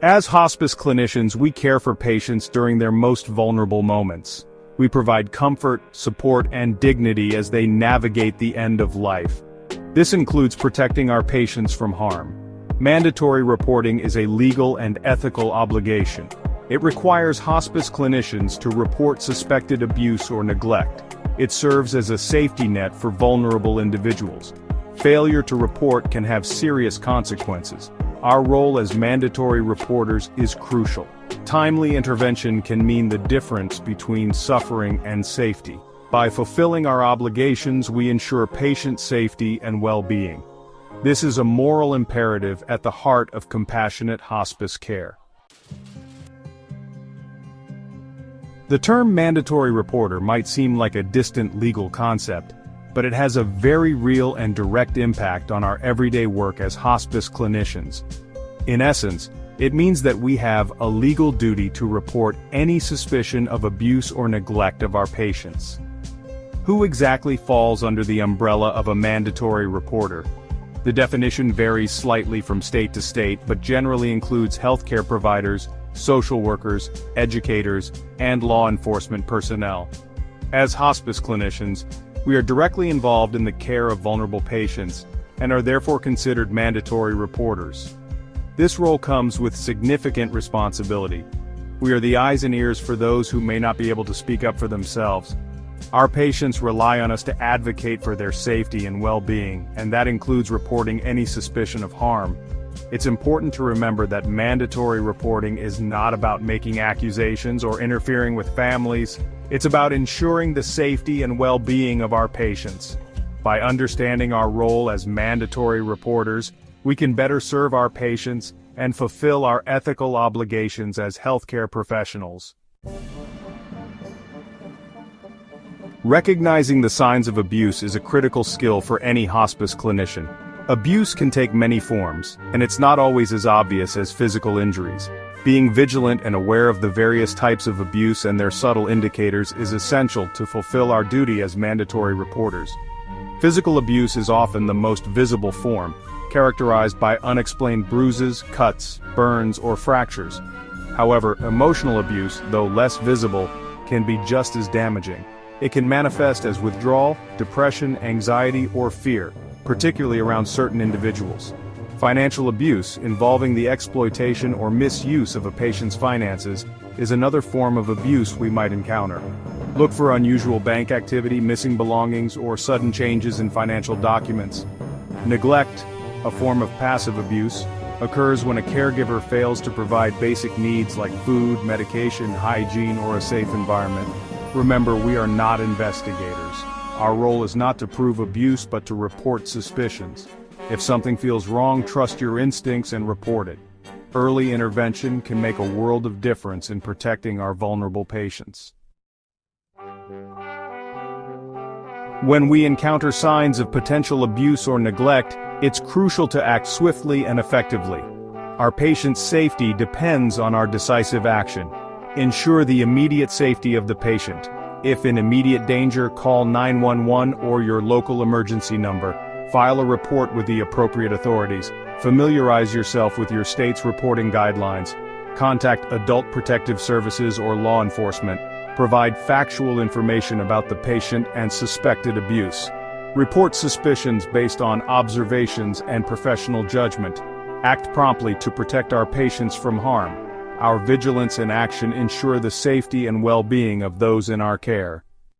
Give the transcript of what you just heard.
As hospice clinicians, we care for patients during their most vulnerable moments. We provide comfort, support, and dignity as they navigate the end of life. This includes protecting our patients from harm. Mandatory reporting is a legal and ethical obligation. It requires hospice clinicians to report suspected abuse or neglect. It serves as a safety net for vulnerable individuals. Failure to report can have serious consequences. Our role as mandatory reporters is crucial. Timely intervention can mean the difference between suffering and safety. By fulfilling our obligations, we ensure patient safety and well-being. This is a moral imperative at the heart of compassionate hospice care. The term mandatory reporter might seem like a distant legal concept, but it has a very real and direct impact on our everyday work as hospice clinicians. In essence, it means that we have a legal duty to report any suspicion of abuse or neglect of our patients. Who exactly falls under the umbrella of a mandatory reporter? The definition varies slightly from state to state, but generally includes healthcare providers, social workers, educators, and law enforcement personnel. As hospice clinicians, we are directly involved in the care of vulnerable patients, and are therefore considered mandatory reporters. This role comes with significant responsibility. We are the eyes and ears for those who may not be able to speak up for themselves. Our patients rely on us to advocate for their safety and well-being, and that includes reporting any suspicion of harm. It's important to remember that mandatory reporting is not about making accusations or interfering with families. It's about ensuring the safety and well-being of our patients. By understanding our role as mandatory reporters, we can better serve our patients and fulfill our ethical obligations as healthcare professionals. Recognizing the signs of abuse is a critical skill for any hospice clinician. Abuse can take many forms, and it's not always as obvious as physical injuries. Being vigilant and aware of the various types of abuse and their subtle indicators is essential to fulfill our duty as mandatory reporters. Physical abuse is often the most visible form, characterized by unexplained bruises, cuts, burns, or fractures. However, emotional abuse, though less visible, can be just as damaging. It can manifest as withdrawal, depression, anxiety, or fear, particularly around certain individuals. Financial abuse, involving the exploitation or misuse of a patient's finances, is another form of abuse we might encounter. Look for unusual bank activity, missing belongings, or sudden changes in financial documents. Neglect, a form of passive abuse, occurs when a caregiver fails to provide basic needs like food, medication, hygiene, or a safe environment. Remember, we are not investigators. Our role is not to prove abuse but to report suspicions. If something feels wrong, trust your instincts and report it. Early intervention can make a world of difference in protecting our vulnerable patients. When we encounter signs of potential abuse or neglect, it's crucial to act swiftly and effectively. Our patient's safety depends on our decisive action. Ensure the immediate safety of the patient. If in immediate danger, call 911 or your local emergency number. File a report with the appropriate authorities. Familiarize yourself with your state's reporting guidelines. Contact Adult Protective Services or law enforcement. Provide factual information about the patient and suspected abuse. Report suspicions based on observations and professional judgment. Act promptly to protect our patients from harm. Our vigilance and action ensure the safety and well-being of those in our care.